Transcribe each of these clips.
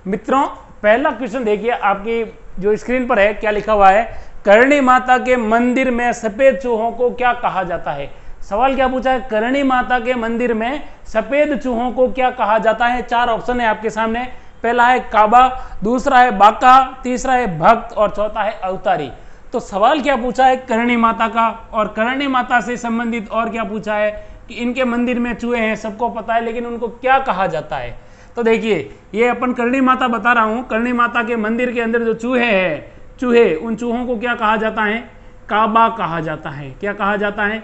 मित्रों पहला क्वेश्चन देखिए, आपकी जो स्क्रीन पर है क्या लिखा हुआ है, करणी माता के मंदिर में सफेद चूहों को क्या कहा जाता है। सवाल क्या पूछा है, करणी माता के मंदिर में सफेद चूहों को क्या कहा जाता है। चार ऑप्शन है आपके सामने, पहला है काबा, दूसरा है बाका, तीसरा है भक्त और चौथा है अवतारी। तो सवाल क्या पूछा है करणी माता का, और करणी माता से संबंधित और क्या पूछा है कि इनके मंदिर में चूहे हैं, सबको पता है, लेकिन उनको क्या कहा जाता है। तो देखिए ये अपन करणी माता बता रहा हूं, करणी माता के मंदिर के अंदर जो चूहे हैं, चूहे, उन चूहों को क्या कहा जाता है, काबा कहा जाता है। क्या कहा जाता है,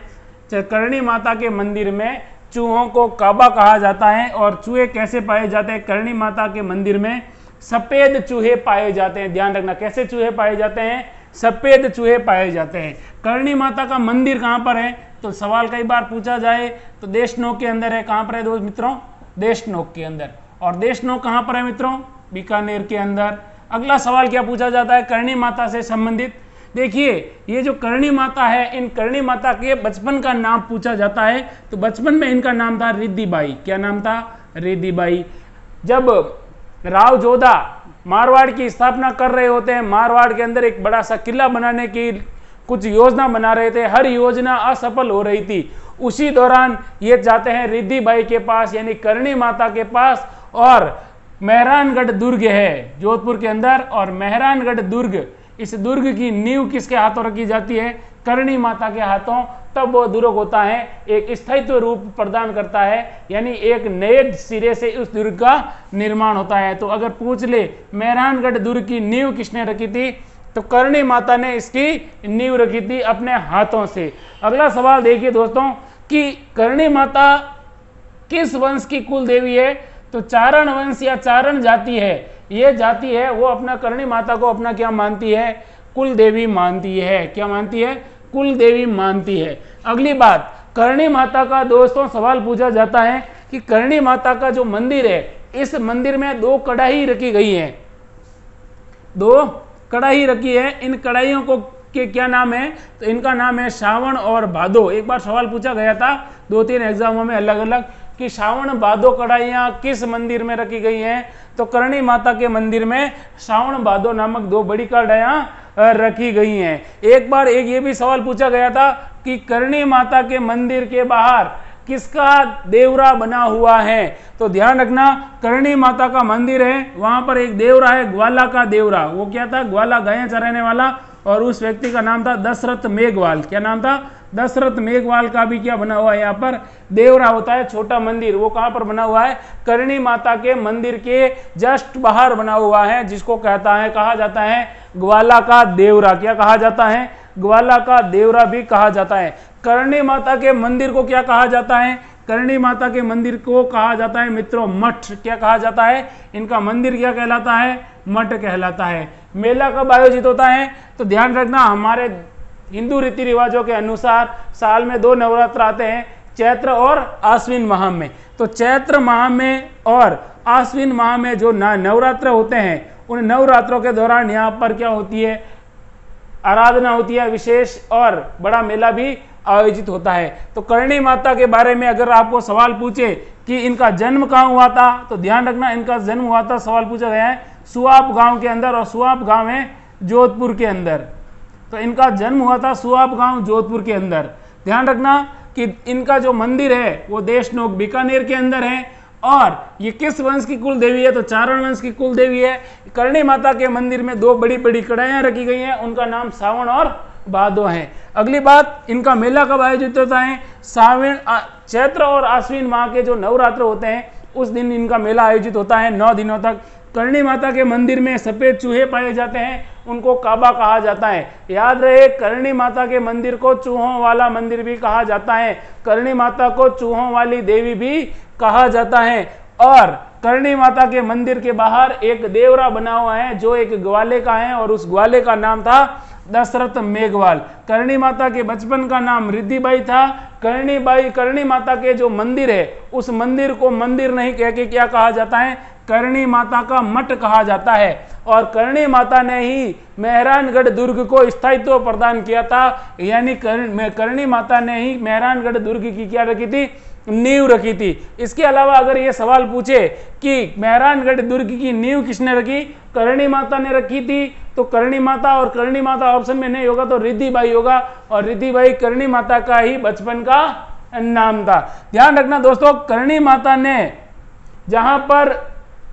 करणी माता के मंदिर में चूहों को काबा कहा जाता है। और चूहे कैसे पाए जाते हैं, करणी माता के मंदिर में सफेद चूहे पाए जाते हैं। ध्यान रखना, कैसे चूहे पाए जाते हैं, सफेद चूहे पाए जाते हैं। करणी माता का मंदिर कहां पर है, तो सवाल कई बार पूछा जाए तो देशनोक के अंदर है। कहां पर है दोस्त मित्रों, देशनोक के अंदर। और देशनोक कहां पर है मित्रों, बीकानेर के अंदर। अगला सवाल क्या पूछा जाता है करणी माता से संबंधित, देखिए ये जो करणी माता है, इन करणी माता के बचपन का नाम पूछा जाता है। तो बचपन में इनका नाम था रिद्धिबाई। क्या नाम था, रिद्धिबाई। जब राव जोधा मारवाड़ की स्थापना कर रहे होते हैं, मारवाड़ के अंदर एक बड़ा सा किला बनाने की कुछ योजना बना रहे थे, हर योजना असफल हो रही थी। उसी दौरान ये जाते हैं रिद्धिबाई के पास, यानी करणी माता के पास। और मेहरानगढ़ दुर्ग है जोधपुर के अंदर, और मेहरानगढ़ दुर्ग, इस दुर्ग की नींव किसके हाथों रखी जाती है, करणी माता के हाथों। तब वो दुर्ग होता है, एक स्थायित्व रूप प्रदान करता है, यानी एक नए सिरे से उस दुर्ग का निर्माण होता है। तो अगर पूछ ले मेहरानगढ़ दुर्ग की नींव किसने रखी थी, तो करणी माता ने इसकी नींव रखी थी अपने हाथों से। अगला सवाल देखिए दोस्तों कि करणी माता किस वंश की कुल देवी है, तो चारण वंश या चारण जाति है। ये जाति है वो अपना करणी माता को अपना क्या मानती है, कुल देवी मानती है। क्या मानती है, कुल देवी मानती है। अगली बात, करणी माता का दोस्तों सवाल पूछा जाता है कि करणी माता का जो मंदिर है, इस मंदिर में दो कढ़ाई रखी गई है, दो कढ़ाई रखी है। इन कढ़ाइयों को के क्या नाम है, तो इनका नाम है श्रावण और भादो। एक बार सवाल पूछा गया था 2-3 एग्जामों में अलग अलग कि श्रावण भादो कढ़ाइयाँ किस मंदिर में रखी गई हैं, तो करणी माता के मंदिर में श्रावण भादो नामक दो बड़ी कढ़ाइयाँ रखी गई हैं। एक बार एक ये भी सवाल पूछा गया था कि करणी माता के मंदिर के बाहर किसका देवरा बना हुआ है, तो ध्यान रखना करणी माता का मंदिर है, वहां पर एक देवरा है, ग्वाला का देवरा। वो क्या था, ग्वाला गायें चराने वाला, और उस व्यक्ति का नाम था दशरथ मेघवाल। क्या नाम था, दशरथ मेघवाल का भी क्या बना हुआ है, यहाँ पर देवरा होता है, छोटा मंदिर। वो कहाँ पर बना हुआ है, करणी माता के मंदिर के जस्ट बाहर बना हुआ है, जिसको कहा जाता है ग्वाला का देवरा। क्या कहा जाता है, ग्वाला का देवरा भी कहा जाता है। करणी माता के मंदिर को क्या कहा जाता है, करणी माता के मंदिर को कहा जाता है मित्रों मठ। क्या कहा जाता है, इनका मंदिर क्या कहलाता है, मठ कहलाता है। मेला कब आयोजित होता है, तो ध्यान रखना हमारे हिंदू रीति रिवाजों के अनुसार साल में 2 नवरात्र आते हैं, चैत्र और आश्विन माह में। तो चैत्र माह में और आश्विन माह में जो नवरात्र होते हैं, उन नवरात्रों के दौरान यहाँ पर क्या होती है, आराधना होती है विशेष, और बड़ा मेला भी आयोजित होता है। तो करणी माता के बारे में अगर आपको सवाल पूछे कि इनका जन्म कहाँ हुआ था, तो ध्यान रखना इनका जन्म हुआ था, सवाल पूछा गया है सुआप गांव के अंदर, और सुआप गांव है जोधपुर के अंदर। तो इनका जन्म हुआ था सुआप गांव जोधपुर के अंदर। ध्यान रखना कि इनका जो मंदिर है वो देशनोक बीकानेर के अंदर है। और ये किस वंश की कुल देवी है, तो चारण वंश की कुल देवी है। करणी माता के मंदिर में दो बड़ी बड़ी कढ़ाइयाँ रखी गई हैं, उनका नाम श्रावण और भादो है। अगली बात, इनका मेला कब आयोजित होता है, चैत्र और आश्विन माह के जो नवरात्र होते हैं उस दिन इनका मेला आयोजित होता है 9 दिनों तक। करणी माता के मंदिर में सफेद चूहे पाए जाते हैं, उनको काबा कहा जाता है। याद रहे करणी माता के मंदिर को चूहों वाला मंदिर भी कहा जाता है, करणी माता को चूहों वाली देवी भी कहा जाता है। और करणी माता के मंदिर के बाहर एक देवरा बना हुआ है जो एक ग्वाले का है, और उस ग्वाले का नाम था दशरथ मेघवाल। करणी माता के बचपन का नाम रिद्धिबाई था। करणी माता के जो मंदिर है उस मंदिर को मंदिर नहीं कह के क्या कहा जाता है, करणी माता का मठ कहा जाता है। और करणी माता ने ही मेहरानगढ़ दुर्ग को स्थायित्व प्रदान किया था, यानी करणी माता ने ही मेहरानगढ़ दुर्ग की क्या रखी थी, नींव रखी थी। इसके अलावा अगर ये सवाल पूछे कि मेहरानगढ़ दुर्ग की नींव किसने रखी, करणी माता ने रखी थी, तो करणी माता, और करणी माता ऑप्शन में नहीं होगा तो रिद्धिबाई होगा, और रिद्धिबाई करणी माता का ही बचपन का नाम था। ध्यान रखना दोस्तों, करणी माता ने जहां पर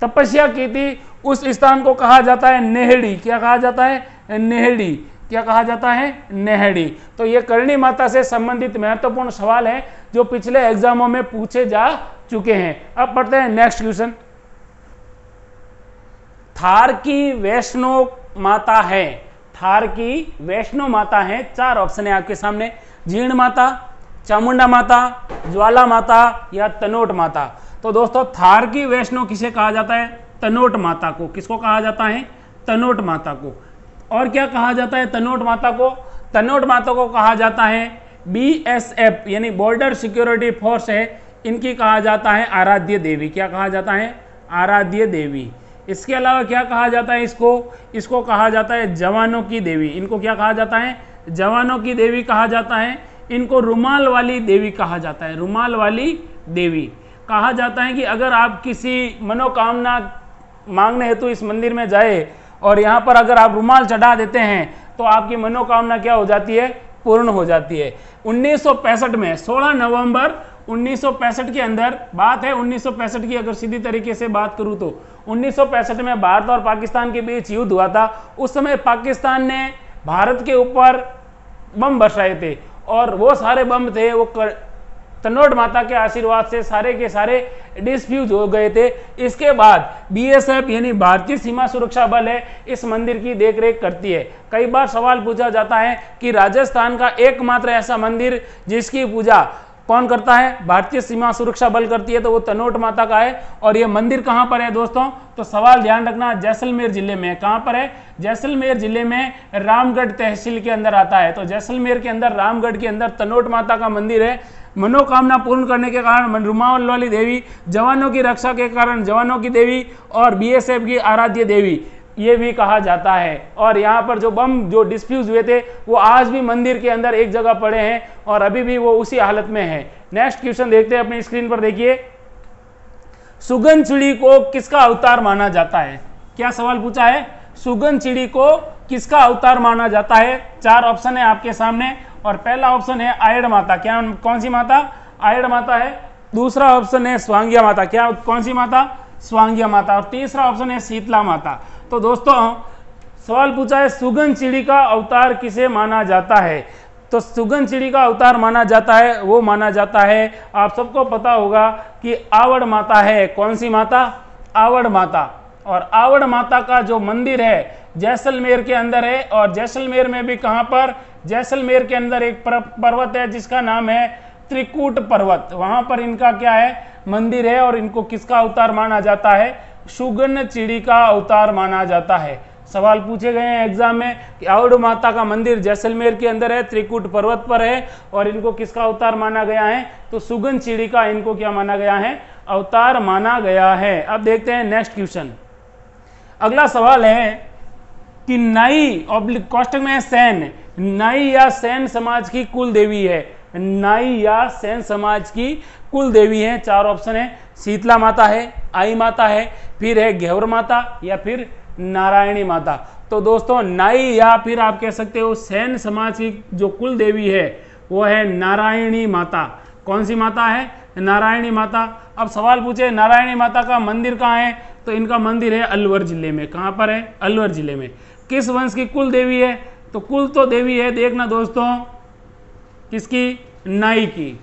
तपस्या की थी उस स्थान को कहा जाता है नेहड़ी। क्या कहा जाता है? नेहड़ी। क्या कहा जाता है? नेहड़ी। तो ये करणी माता से संबंधित महत्वपूर्ण सवाल है जो पिछले एग्जामों में पूछे जा चुके हैं। अब पढ़ते हैं नेक्स्ट क्वेश्चन। थार की वैष्णो माता है, थार की वैष्णो माता है, 4 ऑप्शन है आपके सामने, जीर्ण माता, चामुंडा माता, ज्वाला माता या तनोट माता। तो दोस्तों थार की वैष्णो किसे कहा जाता है? तनोट माता को। किसको कहा जाता है? तनोट माता को। और क्या कहा जाता है तनोट माता को? तनोट माता को कहा जाता है BSF यानी बॉर्डर सिक्योरिटी फोर्स है, इनकी कहा जाता है आराध्य देवी। क्या कहा जाता है? आराध्य देवी। इसके अलावा क्या कहा जाता है इसको कहा जाता है जवानों की देवी। इनको क्या कहा जाता है? जवानों की देवी कहा जाता है। इनको रुमाल वाली देवी कहा जाता है, रुमाल वाली देवी। कहा जाता है कि अगर आप किसी मनोकामना मांगने हेतु इस मंदिर में जाए और यहाँ पर अगर आप रुमाल चढ़ा देते हैं तो आपकी मनोकामना क्या हो जाती है? पूर्ण हो जाती है। 1965 में 16 नवंबर 1965 के अंदर बात है, 1965 की अगर सीधी तरीके से बात करूं तो 1965 में भारत और पाकिस्तान के बीच युद्ध हुआ था। उस समय पाकिस्तान ने भारत के ऊपर बम बरसाए थे और वो सारे बम थे वो तनोट माता के आशीर्वाद से सारे के सारे डिस्फ्यूज हो गए थे। इसके बाद BSF यानी भारतीय सीमा सुरक्षा बल है, इस मंदिर की देखरेख करती है। कई बार सवाल पूछा जाता है कि राजस्थान का एकमात्र ऐसा मंदिर जिसकी पूजा कौन करता है? भारतीय सीमा सुरक्षा बल करती है, तो वो तनोट माता का है। और ये मंदिर कहाँ पर है दोस्तों? तो सवाल ध्यान रखना, जैसलमेर जिले में। कहाँ पर है? जैसलमेर जिले में रामगढ़ तहसील के अंदर आता है। तो जैसलमेर के अंदर रामगढ़ के अंदर तनोट माता का मंदिर है। मनोकामना पूर्ण करने के कारण रुमाल वाली देवी, जवानों की रक्षा के कारण जवानों की देवी और BSF की आराध्य देवी ये भी कहा जाता है। और यहाँ पर जो बम जो डिस्फ्यूज हुए थे वो आज भी मंदिर के अंदर एक जगह पड़े हैं और अभी भी वो उसी हालत में है। नेक्स्ट क्वेश्चन देखते हैं अपनी स्क्रीन पर, देखिए। सुगन चिड़ी को किसका अवतार माना जाता है? क्या सवाल पूछा है? सुगन चिड़ी को किसका अवतार माना जाता है? 4 ऑप्शन है आपके सामने और पहला ऑप्शन है आयड़ माता। क्या कौन सी माता? आयड़ माता है। दूसरा ऑप्शन है स्वांग्या माता। क्या कौन सी माता? स्वांग्या माता। और तीसरा ऑप्शन है शीतला माता। तो दोस्तों सवाल पूछा है सुगन चिड़ी का अवतार किसे माना जाता है? तो सुगन चिड़ी का अवतार माना जाता है, वो माना जाता है, आप सबको पता होगा कि आवड़ माता है। कौन सी माता? आवड़ माता। और आवड़ माता का जो मंदिर है जैसलमेर के अंदर है। और जैसलमेर में भी कहां पर? जैसलमेर के अंदर एक पर्वत है जिसका नाम है त्रिकूट पर्वत, वहां पर इनका क्या है? मंदिर है। और इनको किसका अवतार माना जाता है? सुगन चिड़ी का अवतार माना जाता है। सवाल पूछे गए हैं एग्जाम में कि आवड़ माता का मंदिर जैसलमेर के अंदर है, त्रिकूट पर्वत पर है और इनको किसका अवतार माना गया है? तो सुगन चिड़ी का इनको क्या माना गया है? अवतार माना गया है। अब देखते हैं नेक्स्ट क्वेश्चन। अगला सवाल है कि नाई कोष्टक में सैन, नाई या सैन समाज की कुल देवी है। नाई या सैन समाज की कुल देवी है। 4 ऑप्शन है, शीतला माता है, आई माता है, फिर है घेवर माता या फिर नारायणी माता। तो दोस्तों नाई या फिर आप कह सकते हो सैन समाज की जो कुल देवी है वो है नारायणी माता। कौन सी माता है? नारायणी माता। अब सवाल पूछे नारायणी माता का मंदिर कहाँ है? तो इनका मंदिर है अलवर जिले में। कहाँ पर है? अलवर जिले में। किस वंश की कुल देवी है? तो कुल तो देवी है देखना दोस्तों किसकी? नाई की,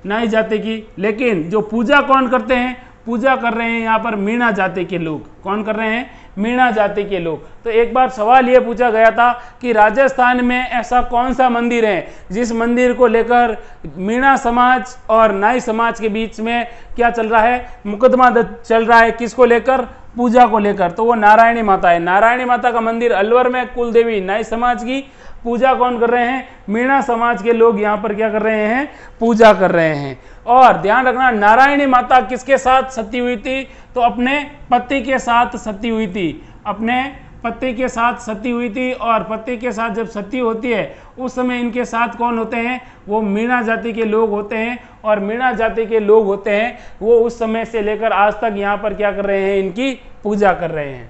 नाई जाति की। लेकिन जो पूजा कौन करते हैं? पूजा कर रहे हैं यहाँ पर मीणा जाति के लोग। कौन कर रहे हैं? मीणा जाति के लोग। तो एक बार सवाल ये पूछा गया था कि राजस्थान में ऐसा कौन सा मंदिर है जिस मंदिर को लेकर मीणा समाज और नाई समाज के बीच में क्या चल रहा है? मुकदमा चल रहा है। किसको लेकर? पूजा को लेकर। तो वो नारायणी माता है। नारायणी माता का मंदिर अलवर में, कुल देवी नाई समाज की, पूजा कौन कर रहे हैं? मीणा समाज के लोग यहाँ पर क्या कर रहे हैं? पूजा कर रहे हैं। और ध्यान रखना नारायणी माता किसके साथ सती हुई थी? तो अपने पति के साथ सती हुई थी। अपने पति के साथ सती हुई थी, और पति के साथ जब सती होती है उस समय इनके साथ कौन होते हैं, वो मीणा जाति के लोग होते हैं, और मीणा जाति के लोग होते हैं वो उस समय से लेकर आज तक यहाँ पर क्या कर रहे हैं, इनकी पूजा कर रहे हैं।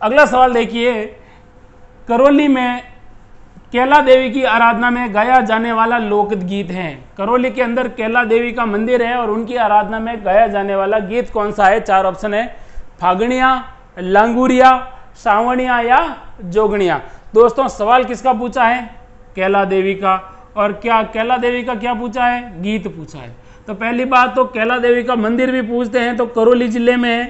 अगला सवाल देखिए, करौली में कैला देवी की आराधना में गाया जाने वाला लोकगीत है। करौली के अंदर कैला देवी का मंदिर है और उनकी आराधना में गाया जाने वाला गीत कौन सा है? 4 ऑप्शन है, फागणिया, लांगुरिया, सावणिया या जोगणिया। दोस्तों सवाल किसका पूछा है? कैला देवी का। और क्या कैला देवी का क्या पूछा है? गीत पूछा है। तो पहली बात तो कैला देवी का मंदिर भी पूछते हैं, तो करौली जिले में है।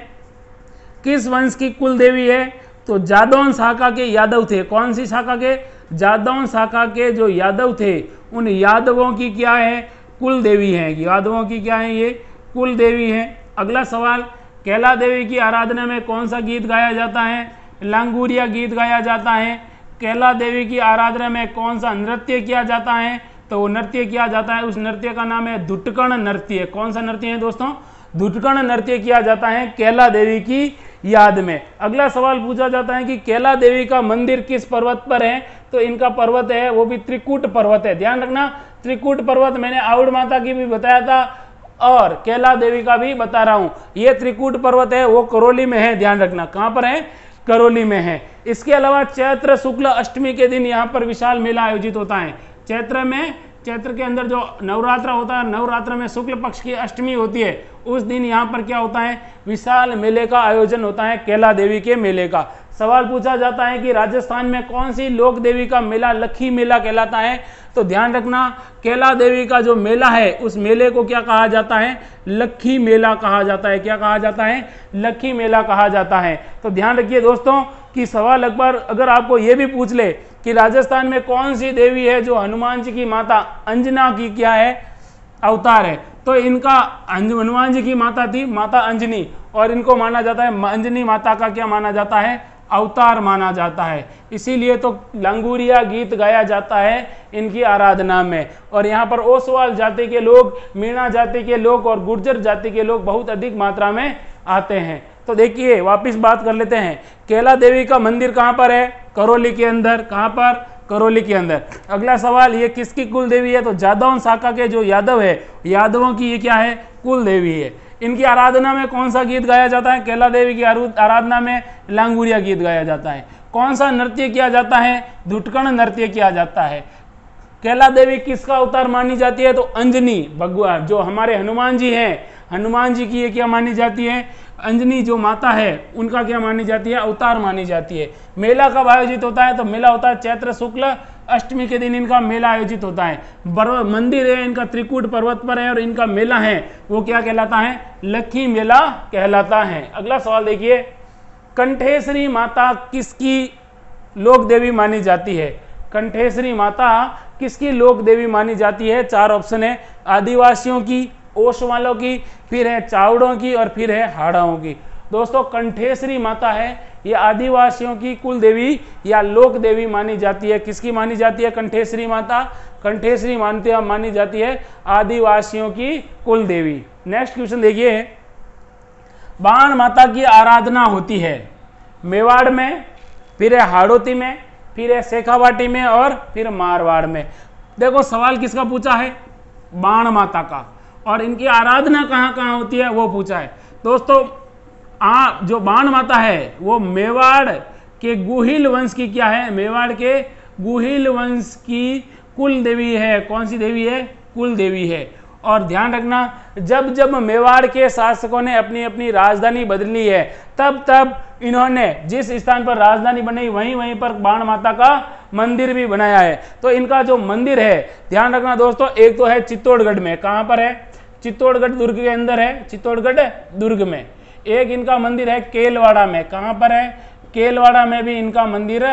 किस वंश की कुल देवी है? तो जादौन शाखा के यादव थे। कौन सी शाखा के? जादौन शाखा के जो यादव थे उन यादवों की क्या है? कुल देवी है। यादवों की क्या है? ये कुल देवी है। अगला सवाल, कैला देवी की आराधना में कौन सा गीत गाया जाता है? लांगुरिया गीत गाया जाता है। कैला देवी की आराधना में कौन सा नृत्य किया जाता है? तो वो नृत्य किया जाता है, उस नृत्य का नाम है धुटकण नृत्य। कौन सा नृत्य है दोस्तों? धुटकण नृत्य किया जाता है कैला देवी की याद में। अगला सवाल पूछा जाता है कि कैला देवी का मंदिर किस पर्वत पर है? तो इनका पर्वत है वो भी त्रिकूट पर्वत है। ध्यान रखना, त्रिकूट पर्वत मैंने आउड़ माता की भी बताया था और कैला देवी का भी बता रहा हूं। ये त्रिकूट पर्वत है वो करौली में है। ध्यान रखना, कहां पर है? करौली में है। इसके अलावा चैत्र शुक्ल अष्टमी के दिन यहाँ पर विशाल मेला आयोजित होता है। चैत्र के अंदर जो नवरात्र होता है, नवरात्र में शुक्ल पक्ष की अष्टमी होती है, उस दिन यहाँ पर क्या होता है? विशाल मेले का आयोजन होता है, कैला देवी के मेले का। सवाल पूछा जाता है कि राजस्थान में कौन सी लोक देवी का मेला लखी मेला कहलाता है? तो ध्यान रखना, कैला देवी का जो मेला है उस मेले को क्या कहा जाता है? लखी मेला कहा जाता है। क्या कहा जाता है? लखी मेला कहा जाता है। तो ध्यान रखिए दोस्तों कि सवाल अगर आपको ये भी पूछ ले कि राजस्थान में कौन सी देवी है जो हनुमान जी की माता अंजना की क्या है? अवतार है, तो इनका हनुमान जी की माता थी माता अंजनी, और इनको माना जाता है अंजनी माता का क्या माना जाता है? अवतार माना जाता है। इसीलिए तो लांगुरिया गीत गाया जाता है इनकी आराधना में। और यहाँ पर ओसवाल जाति के लोग, मीणा जाति के लोग और गुर्जर जाति के लोग बहुत अधिक मात्रा में आते हैं। तो देखिए वापिस बात कर लेते हैं, कैला देवी का मंदिर कहाँ पर है? करौली के अंदर। कहाँ पर? करौली के अंदर। अगला सवाल, ये किसकी कुल देवी है? तो जादौन शाखा के जो यादव है, यादवों की ये क्या है? कुल देवी है। इनकी आराधना में कौन सा गीत गाया जाता है? कैला देवी की आराधना में लांगुरिया गीत गाया जाता है। कौन सा नृत्य किया जाता है? धुटकण नृत्य किया जाता है। कैला देवी किसका अवतार मानी जाती है? तो अंजनी, भगवान जो हमारे हनुमान जी हैं, हनुमान जी की ये क्या मानी जाती है? अंजनी जो माता है उनका क्या मानी जाती है? अवतार मानी जाती है। मेला कब आयोजित होता है? तो मेला होता है चैत्र शुक्ल अष्टमी के दिन इनका मेला आयोजित होता है। मंदिर है इनका त्रिकूट पर्वत पर है और इनका मेला है वो क्या कहलाता है? लखी मेला कहलाता है। अगला सवाल देखिए, कंठेश्वरी माता किसकी लोक देवी मानी जाती है? कंठेश्वरी माता किसकी लोक देवी मानी जाती है? 4 ऑप्शन है, आदिवासियों की, ओसवालों की, फिर है चावड़ों की और फिर है हाड़ाओं की। दोस्तों कंठेश्वरी माता है ये आदिवासियों की कुल देवी या लोक देवी मानी जाती है। किसकी मानी जाती है कंठेश्वरी माता? कंठेश्वरी मानी जाती है आदिवासियों की कुल देवी। नेक्स्ट क्वेश्चन देखिए, बाण माता की आराधना होती है मेवाड़ में, फिर है हाड़ौती में, फिर है शेखावाटी में और फिर मारवाड़ में। देखो सवाल किसका पूछा है? बाण माता का। और इनकी आराधना कहाँ कहाँ होती है वो पूछा है। दोस्तों जो बाण माता है वो मेवाड़ के गुहिल वंश की क्या है? मेवाड़ के गुहिल वंश की कुल देवी है। कौन सी देवी है? कुल देवी है। और ध्यान रखना, जब जब मेवाड़ के शासकों ने अपनी अपनी राजधानी बदली है तब तब इन्होंने जिस स्थान पर राजधानी बनाई वहीं पर बाण माता का मंदिर भी बनाया है। तो इनका जो मंदिर है ध्यान रखना दोस्तों, एक तो है चित्तौड़गढ़ में। कहाँ पर है? चित्तौड़गढ़ दुर्ग के अंदर है, चित्तौड़गढ़ दुर्ग में। एक इनका मंदिर है केलवाड़ा में। कहाँ पर है? केलवाड़ा में भी इनका मंदिर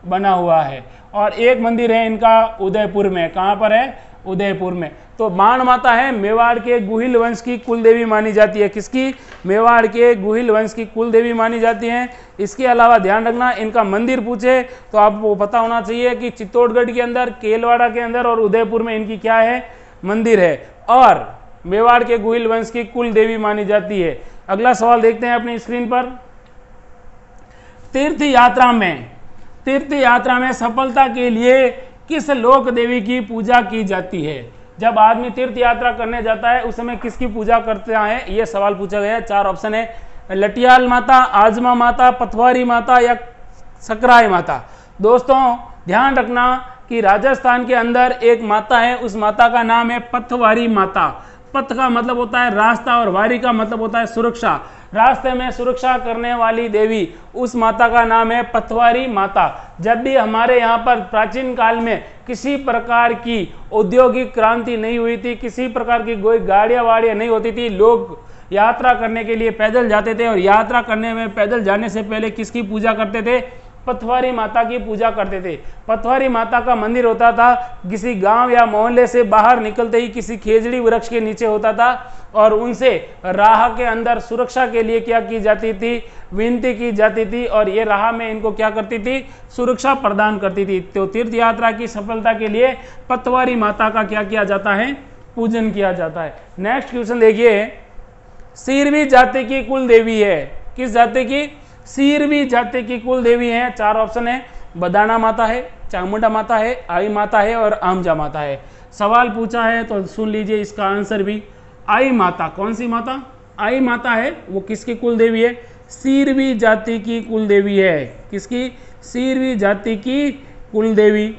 बना हुआ है। और एक मंदिर है इनका उदयपुर में। कहाँ पर है? उदयपुर में। तो बाण माता है मेवाड़ के गुहिल वंश की कुल देवी मानी जाती है। किसकी? मेवाड़ के गुहिल वंश की कुल देवी मानी जाती है। इसके अलावा ध्यान रखना, इनका मंदिर पूछे तो आपको पता होना चाहिए कि चित्तौड़गढ़ के अंदर, केलवाड़ा के अंदर और उदयपुर में इनकी क्या है? मंदिर है। और मेवाड़ के गुहिल वंश की कुल देवी मानी जाती है। अगला सवाल देखते हैं अपनी स्क्रीन पर, तीर्थ यात्रा में सफलता के लिए किस लोक देवी की पूजा की जाती है? जब आदमी तीर्थ यात्रा करने जाता है उस समय किसकी पूजा करता है, यह सवाल पूछा गया है। 4 ऑप्शन है, लटियाल माता, आजमा माता, पथवारी माता या सकराय माता। दोस्तों ध्यान रखना कि राजस्थान के अंदर एक माता है, उस माता का नाम है पथवारी माता। पथ का मतलब होता है रास्ता और वारी का मतलब होता है सुरक्षा। रास्ते में सुरक्षा करने वाली देवी, उस माता का नाम है पथवारी माता। जब भी हमारे यहाँ पर प्राचीन काल में किसी प्रकार की औद्योगिक क्रांति नहीं हुई थी, किसी प्रकार की कोई गाड़ियाँ वाड़ियाँ नहीं होती थी, लोग यात्रा करने के लिए पैदल जाते थे और यात्रा करने में पैदल जाने से पहले किसकी पूजा करते थे? पथवारी माता की पूजा करते थे। पथवारी माता का मंदिर होता था किसी गांव या मोहल्ले से बाहर निकलते ही किसी खेजड़ी वृक्ष के नीचे होता था और उनसे राह के अंदर सुरक्षा के लिए क्या की जाती थी? विनती की जाती थी और ये राह में इनको क्या करती थी? सुरक्षा प्रदान करती थी। तो तीर्थ यात्रा की सफलता के लिए पथवारी माता का क्या किया जाता है? पूजन किया जाता है। नेक्स्ट क्वेश्चन देखिए, सीरवी जाति की कुल देवी है, किस जाति की? सीरवी जाति की कुल देवी है। 4 ऑप्शन है, बदाना माता है, चामुंडा माता है, आई माता है और आमजा माता है। सवाल पूछा है तो सुन लीजिए इसका आंसर भी। आई माता, कौन सी माता? आई माता है, वो किसकी कुल देवी है? सीरवी जाति की कुल देवी है। किसकी? सीरवी जाति की कुल देवी।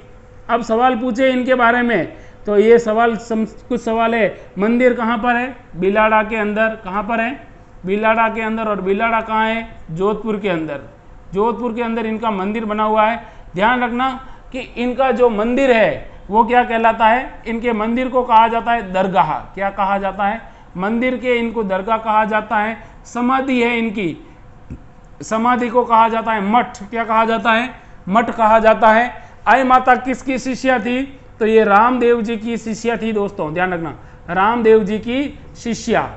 अब सवाल पूछे इनके बारे में, तो ये सवाल कुछ सवाल है। मंदिर कहाँ पर है? बिलाड़ा के अंदर। कहाँ पर है? बिलाड़ा के अंदर। और बिलाड़ा कहाँ है? जोधपुर के अंदर। जोधपुर के अंदर इनका मंदिर बना हुआ है। ध्यान रखना कि इनका जो मंदिर है वो क्या कहलाता है? इनके मंदिर को कहा जाता है दरगाह। क्या कहा जाता है? मंदिर के इनको दरगाह कहा जाता है। समाधि है इनकी, समाधि को कहा जाता है मठ। क्या कहा जाता है? मठ कहा जाता है। आई माता किसकी शिष्या थी? तो ये रामदेव जी की शिष्या थी। दोस्तों ध्यान रखना, रामदेव जी की शिष्या।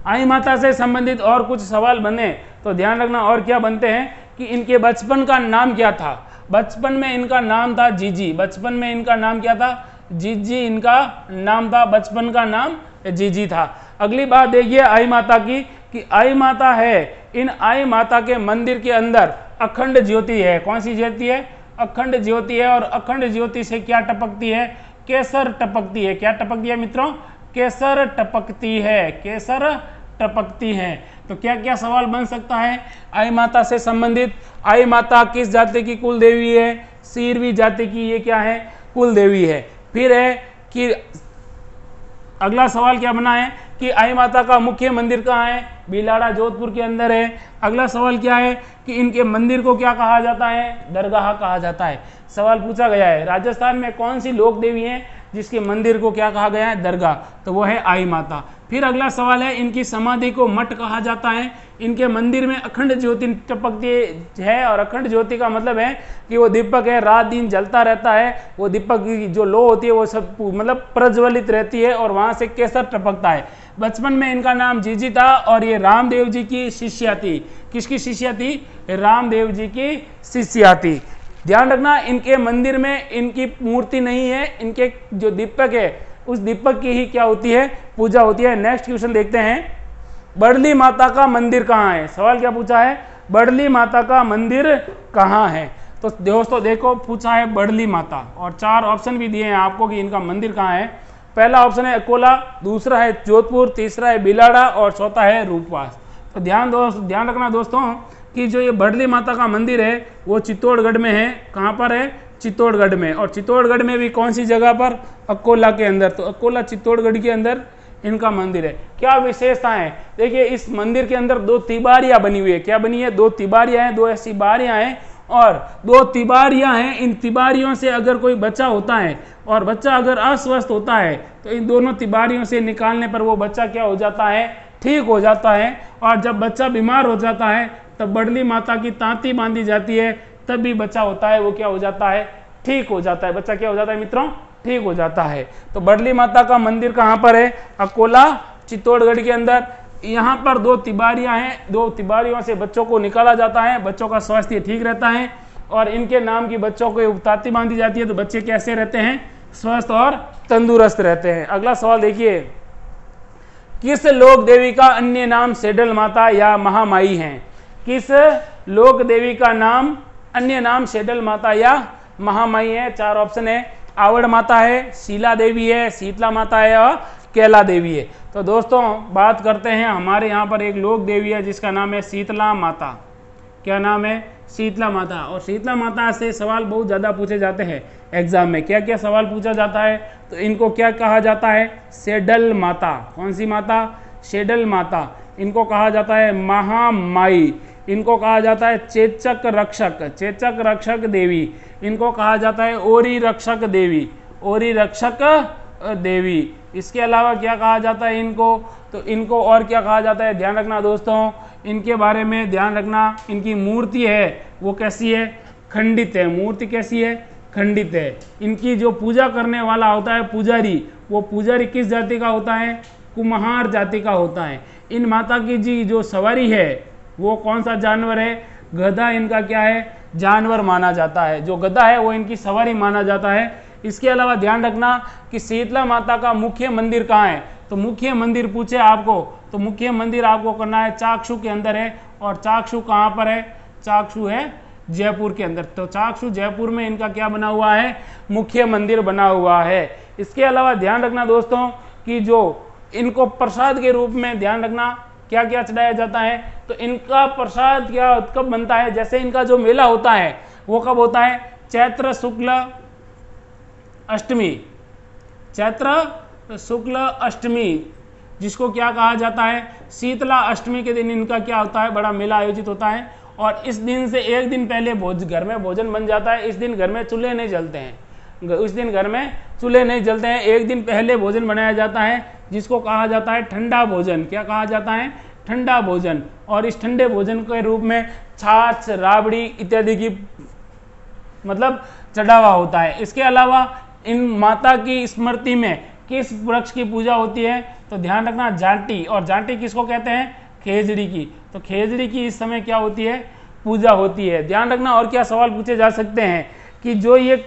आई माता से संबंधित और कुछ सवाल बने तो ध्यान रखना। और क्या बनते हैं कि इनके बचपन का नाम क्या था? बचपन में इनका नाम था जीजी। बचपन में इनका नाम क्या था? जीजी इनका नाम था, बचपन का नाम जीजी था। अगली बात देखिए आई माता की, कि आई माता है, इन आई माता के मंदिर के अंदर अखंड ज्योति है। कौन सी ज्योति है? अखंड ज्योति है। और अखंड ज्योति से क्या टपकती है? केसर टपकती है। क्या टपकती है मित्रों? केसर टपकती है। केसर टपकती है। तो क्या क्या सवाल बन सकता है आई माता से संबंधित? आई माता किस जाति की कुल देवी है? सीरवी जाति की ये क्या है? कुल देवी है। फिर है कि अगला सवाल क्या बना है कि आई माता का मुख्य मंदिर कहाँ है? बिलाड़ा जोधपुर के अंदर है। अगला सवाल क्या है कि इनके मंदिर को क्या कहा जाता है? दरगाह कहा जाता है। सवाल पूछा गया है राजस्थान में कौन सी लोक देवी है जिसके मंदिर को क्या कहा गया है? दरगाह। तो वो है आई माता। फिर अगला सवाल है इनकी समाधि को मठ कहा जाता है। इनके मंदिर में अखंड ज्योति टपकती है और अखंड ज्योति का मतलब है कि वो दीपक है, रात दिन जलता रहता है। वो दीपक की जो लो होती है वो सब मतलब प्रज्वलित रहती है और वहां से केसर टपकता है। बचपन में इनका नाम जीजी था और ये रामदेव जी की शिष्या थी। किसकी शिष्या थी? रामदेव जी की शिष्या थी। ध्यान रखना इनके मंदिर में इनकी मूर्ति नहीं है, इनके जो दीपक है उस दीपक की ही क्या होती है? पूजा होती है। नेक्स्ट क्वेश्चन देखते हैं, बड़ली माता का मंदिर कहाँ है? सवाल क्या पूछा है? बड़ली माता का मंदिर कहाँ है? तो दोस्तों देखो पूछा है बड़ली माता और 4 ऑप्शन भी दिए हैं आपको कि इनका मंदिर कहाँ है। पहला ऑप्शन है अकोला, दूसरा है जोधपुर, तीसरा है बिलाड़ा और चौथा है रूपवास। तो ध्यान रखना दोस्तों कि जो ये बड़ली माता का मंदिर है वो चित्तौड़गढ़ में है। कहाँ पर है? चित्तौड़गढ़ में। और चित्तौड़गढ़ में भी कौन सी जगह पर? अकोला के अंदर। तो अकोला चित्तौड़गढ़ के अंदर इनका मंदिर है। क्या विशेषताएं? देखिए इस मंदिर के अंदर 2 तिबारियां बनी हुई है। क्या बनी है? 2 तिबारियां हैं, 2 ऐसी बारियां हैं और 2 तिबारियां हैं। इन तिबारियों से अगर कोई बच्चा होता है और बच्चा अगर अस्वस्थ होता है तो इन दोनों तिबारियों से निकालने पर वो बच्चा क्या हो जाता है? ठीक हो जाता है। और जब बच्चा बीमार हो जाता है तब बड़ली माता की तांती बांधी जाती है, तब भी बच्चा होता है वो क्या हो जाता है? ठीक हो जाता है। बच्चा क्या हो जाता है मित्रों? ठीक हो जाता है। तो बड़ली माता का मंदिर कहाँ पर है? अकोला चित्तौड़गढ़ के अंदर। यहाँ पर 2 तिबारियां हैं, 2 तिबारियों से बच्चों को निकाला जाता है, बच्चों का स्वास्थ्य ठीक रहता है और इनके नाम की बच्चों को तांती बांधी जाती है तो बच्चे कैसे रहते हैं? स्वस्थ और तंदुरुस्त रहते हैं। अगला सवाल देखिए, किस लोक देवी का अन्य नाम सेडल माता या महामाई है? किस लोक देवी का नाम, अन्य नाम शेडल माता या महामाई है। 4 ऑप्शन है। आवड़ माता है, शीला देवी है, शीतला माता है और कैला देवी है। तो दोस्तों बात करते हैं, हमारे यहाँ पर एक लोक देवी है जिसका नाम है शीतला माता। क्या नाम है? शीतला माता। और शीतला माता से सवाल बहुत ज़्यादा पूछे जाते हैं एग्जाम में। क्या क्या सवाल पूछा जाता है? तो इनको क्या कहा जाता है? शेडल माता। कौन सी माता? शेडल माता। इनको कहा जाता है महामाई। इनको कहा जाता है चेचक रक्षक, चेचक रक्षक देवी। इनको कहा जाता है ओरी रक्षक देवी, ओरी रक्षक देवी। इसके अलावा क्या कहा जाता है इनको? तो इनको और क्या कहा जाता है? ध्यान रखना दोस्तों, इनके बारे में ध्यान रखना। इनकी मूर्ति है वो कैसी है? खंडित है। मूर्ति कैसी है? खंडित है। इनकी जो पूजा करने वाला होता है पुजारी, वो पुजारी किस जाति का होता है? कुम्हार जाति का होता है। इन माता की जी जो सवारी है वो कौन सा जानवर है? गधा इनका क्या है? जानवर माना जाता है। जो गधा है वो इनकी सवारी माना जाता है। इसके अलावा ध्यान रखना कि शीतला माता का मुख्य मंदिर कहाँ है? तो मुख्य मंदिर पूछे आपको तो मुख्य मंदिर आपको करना है चाक्षु के अंदर है। और चाक्षु कहाँ पर है? चाक्षु है जयपुर के अंदर। तो चाक्षु जयपुर में इनका क्या बना हुआ है? मुख्य मंदिर बना हुआ है। इसके अलावा ध्यान रखना दोस्तों कि जो इनको प्रसाद के रूप में ध्यान रखना क्या क्या चढ़ाया जाता है। तो इनका प्रसाद क्या कब बनता है? जैसे इनका जो मेला होता है वो कब होता है? चैत्र शुक्ल अष्टमी, चैत्र शुक्ल अष्टमी, जिसको क्या कहा जाता है? शीतला अष्टमी के दिन इनका क्या होता है? बड़ा मेला आयोजित होता है। और इस दिन से एक दिन पहले घर में भोजन बन जाता है। इस दिन घर में चूल्हे नहीं जलते हैं, उस दिन घर में चूल्हे नहीं जलते हैं। एक दिन पहले भोजन बनाया जाता है जिसको कहा जाता है ठंडा भोजन। क्या कहा जाता है? ठंडा भोजन। और इस ठंडे भोजन के रूप में छाछ, राबड़ी इत्यादि की मतलब चढ़ावा होता है। इसके अलावा इन माता की स्मृति में किस वृक्ष की पूजा होती है? तो ध्यान रखना जांटी। और जांटी किसको कहते हैं? खेजड़ी की। तो खेजड़ी की इस समय क्या होती है? पूजा होती है। ध्यान रखना और क्या सवाल पूछे जा सकते हैं कि जो ये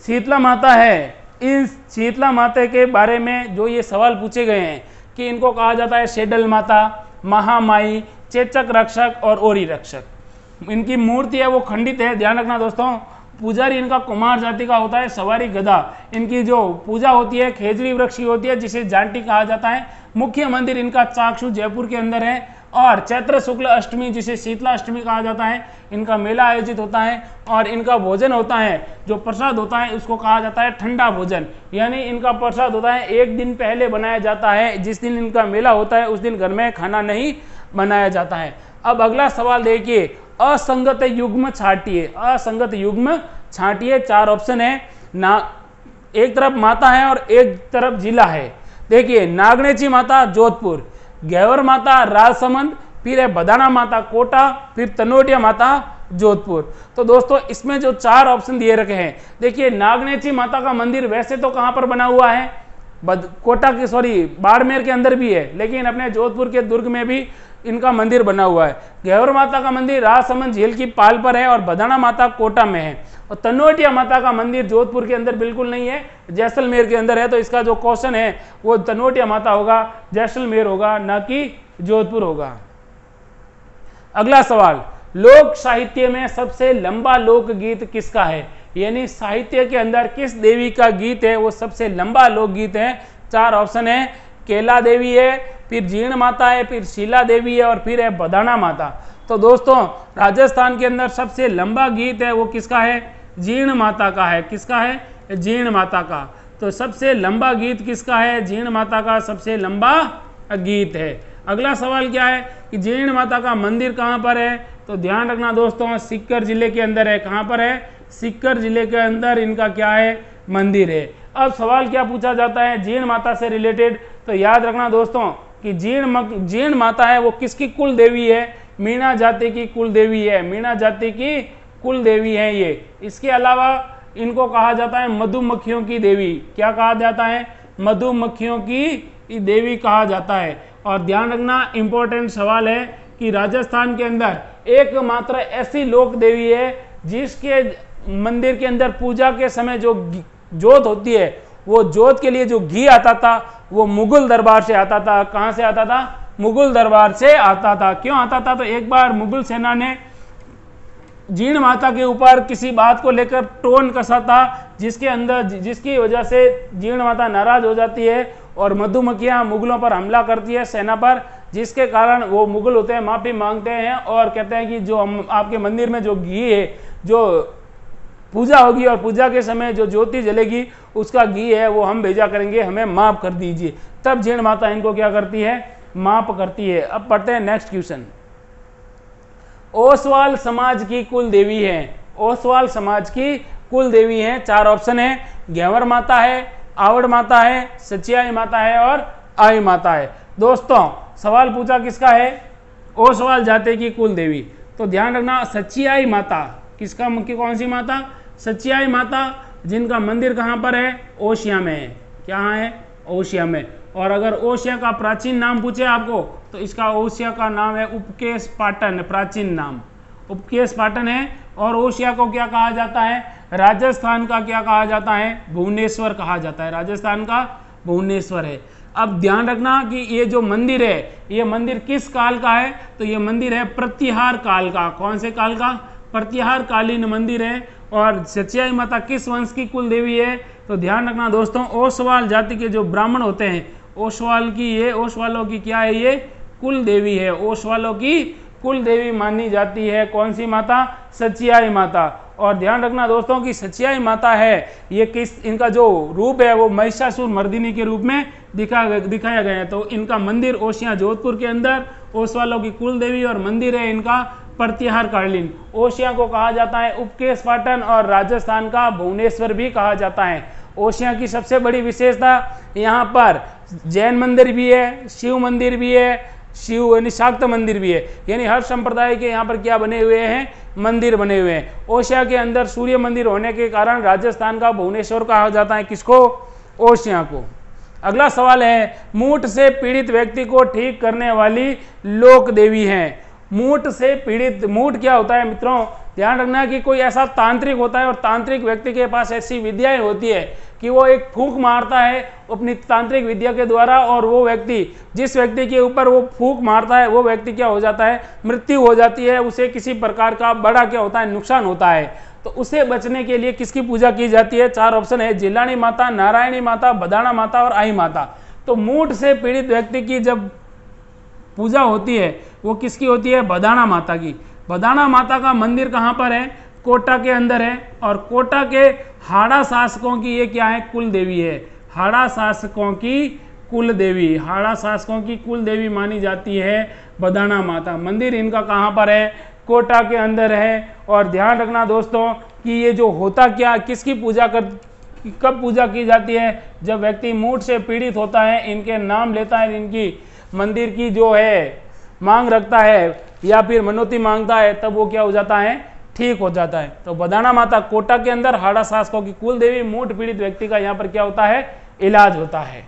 शीतला माता है, इस शीतला माता के बारे में जो ये सवाल पूछे गए हैं कि इनको कहा जाता है शेडल माता, महामाई, चेचक रक्षक और ओरी रक्षक। इनकी मूर्ति है वो खंडित है। ध्यान रखना दोस्तों, पुजारी इनका कुमार जाति का होता है, सवारी गधा। इनकी जो पूजा होती है खेजड़ी वृक्ष की होती है जिसे जांटी कहा जाता है। मुख्य मंदिर इनका चाक्षु जयपुर के अंदर है। और चैत्र शुक्ल अष्टमी जिसे शीतला अष्टमी कहा जाता है, इनका मेला आयोजित होता है। और इनका भोजन होता है, जो प्रसाद होता है उसको कहा जाता है ठंडा भोजन। यानी इनका प्रसाद होता है एक दिन पहले बनाया जाता है। जिस दिन इनका मेला होता है उस दिन घर में खाना नहीं बनाया जाता है। अब अगला सवाल देखिए, असंगत युग्म छांटिए। असंगत युग्म छांटिए। 4 ऑप्शन है ना, एक तरफ माता है और एक तरफ जिला है। देखिए, नागणेची माता जोधपुर, गैवर माता राजसमंद, फिर है बदाना माता कोटा, फिर तनोटिया माता जोधपुर। तो दोस्तों इसमें जो 4 ऑप्शन दिए रखे हैं, देखिए नागणेची माता का मंदिर वैसे तो कहां पर बना हुआ है? कोटा के बाड़मेर के अंदर भी है, लेकिन अपने जोधपुर के दुर्ग में भी इनका मंदिर बना हुआ है। गैवर माता का मंदिर राजसमंद झील की पाल पर है और बदाना माता कोटा में है। और तनोटिया माता का मंदिर जोधपुर के अंदर बिल्कुल नहीं है, जैसलमेर के अंदर है। तो इसका जो क्वेश्चन है वो तनोटिया माता होगा, जैसलमेर होगा, ना कि जोधपुर होगा। अगला सवाल, लोक साहित्य में सबसे लंबा लोकगीत किसका है? यानी साहित्य के अंदर किस देवी का गीत है वो सबसे लंबा लोकगीत है? 4 ऑप्शन है, कैला देवी है, फिर जीर्ण माता है, फिर शीला देवी है और फिर है बदाना माता। तो दोस्तों राजस्थान के अंदर सबसे लंबा गीत है वो किसका है? जीर्ण माता का है। किसका है? जीर्ण माता का। तो सबसे लंबा गीत किसका है? जीर्ण माता का सबसे लंबा गीत है। अगला सवाल क्या है कि जीर्ण माता का मंदिर कहाँ पर है? तो ध्यान रखना दोस्तों, सीकर जिले के अंदर है। कहाँ पर है? सीकर जिले के अंदर इनका क्या है? मंदिर है। अब सवाल क्या पूछा जाता है जीर्ण माता से रिलेटेड? तो याद रखना दोस्तों कि जीर्ण माता है वो किसकी कुल देवी है? मीणा जाति की कुल देवी है। मीणा जाति की कुल देवी है ये। इसके अलावा इनको कहा जाता है मधुमक्खियों की देवी। क्या कहा जाता है? मधुमक्खियों की देवी कहा जाता है। और ध्यान रखना इंपॉर्टेंट सवाल है कि राजस्थान के अंदर एकमात्र ऐसी लोक देवी है जिसके मंदिर के अंदर पूजा के समय जो जोत होती है, वो जोत के लिए जो घी आता था वो मुगल दरबार से आता था। कहाँ से आता था? मुगल दरबार से आता था। क्यों आता था? तो एक बार मुगल सेना ने जीर्ण माता के ऊपर किसी बात को लेकर टोन कसाता, जिसकी वजह से जीर्ण माता नाराज हो जाती है और मधुमक्खियां मुगलों पर हमला करती है, सेना पर, जिसके कारण वो मुगल होते हैं माफी मांगते हैं और कहते हैं कि जो हम आपके मंदिर में जो घी है, जो पूजा होगी और पूजा के समय जो ज्योति जलेगी उसका घी है वो हम भेजा करेंगे, हमें माफ कर दीजिए। तब जीर्ण माता इनको क्या करती है, माफ करती है। अब पढ़ते हैं नेक्स्ट क्वेश्चन। ओसवाल समाज की कुल देवी है, ओसवाल समाज की कुल देवी है, 4 ऑप्शन है, घेवर माता है, आवड़ माता है, सचियाई माता है और आई माता है। दोस्तों सवाल पूछा किसका है, ओसवाल जाति की कुल देवी, तो ध्यान रखना सचियाई माता किसका, कौन सी माता, सचियाई माता, जिनका मंदिर कहाँ पर है, ओशिया में है। क्या है, ओशिया में। और अगर ओशिया का प्राचीन नाम पूछे आपको तो इसका ओशिया का नाम है उपकेश पाटन, प्राचीन नाम उपकेश पाटन है। और ओशिया को क्या कहा जाता है, राजस्थान का क्या कहा जाता है, भुवनेश्वर कहा जाता है, राजस्थान का भुवनेश्वर है। अब ध्यान रखना कि ये जो मंदिर है, ये मंदिर किस काल का है, तो ये मंदिर है प्रतिहार काल का। कौन से काल का, प्रतिहार कालीन मंदिर है। और सचियाई माता किस वंश की कुल देवी है, तो ध्यान रखना दोस्तों ओसवाल जाति के जो ब्राह्मण होते हैं, ओसवाल की, ये ओसवालों की क्या है, ये कुल देवी है, ओसवालों की कुल देवी मानी जाती है। कौन सी माता, सचियाई माता। और ध्यान रखना दोस्तों कि सचियाई माता है, ये किस, इनका जो रूप है वो महिषासुर मर्दिनी के रूप में दिखाया गया है। तो इनका मंदिर ओशिया जोधपुर के अंदर, ओसवालों की कुल देवी, और मंदिर है इनका प्रतिहार कालीन। ओशिया को कहा जाता है उपकेश पाटन और राजस्थान का भुवनेश्वर भी कहा जाता है। ओशिया की सबसे बड़ी विशेषता, यहाँ पर जैन मंदिर भी है, शिव मंदिर भी है, शिव यानी शाक्त मंदिर भी है, यानी हर संप्रदाय के यहाँ पर क्या बने हुए हैं, मंदिर बने हुए हैं। ओशिया के अंदर सूर्य मंदिर होने के कारण राजस्थान का भुवनेश्वर कहा जाता है, किसको, ओशिया को। अगला सवाल है, मूठ से पीड़ित व्यक्ति को ठीक करने वाली लोक देवी है। मूठ से पीड़ित, मूठ क्या होता है मित्रों, ध्यान रखना कि कोई ऐसा तांत्रिक होता है और तांत्रिक व्यक्ति के पास ऐसी विद्याएं होती है कि वो एक फूंक मारता है अपनी तांत्रिक विद्या के द्वारा, और वो व्यक्ति, जिस व्यक्ति के ऊपर वो फूंक मारता है वो व्यक्ति क्या हो जाता है, मृत्यु हो जाती है, उसे किसी प्रकार का बड़ा क्या होता है, नुकसान होता है। तो उसे बचने के लिए किसकी पूजा की जाती है, 4 ऑप्शन है, जिलानी माता, नारायणी माता, बदाना माता और आई माता। तो मूठ से पीड़ित व्यक्ति की जब पूजा होती है वो किसकी होती है, बदाना माता की। बदाना माता का मंदिर कहाँ पर है, कोटा के अंदर है, और कोटा के हाड़ा शासकों की ये क्या है, कुल देवी है, हाड़ा शासकों की कुल देवी, हाड़ा शासकों की कुल देवी मानी जाती है बदाना माता। मंदिर इनका कहाँ पर है, कोटा के अंदर है। और ध्यान रखना दोस्तों कि ये जो होता क्या, किसकी पूजा कब पूजा की जाती है, जब व्यक्ति मूठ से पीड़ित होता है, इनके नाम लेता है, इनकी मंदिर की जो है मांग रखता है या फिर मनोती मांगता है, तब वो क्या हो जाता है, ठीक हो जाता है। तो बदाना माता कोटा के अंदर, हाड़ा शासकों की कुल देवी, मूठ पीड़ित व्यक्ति का यहाँ पर क्या होता है, इलाज होता है।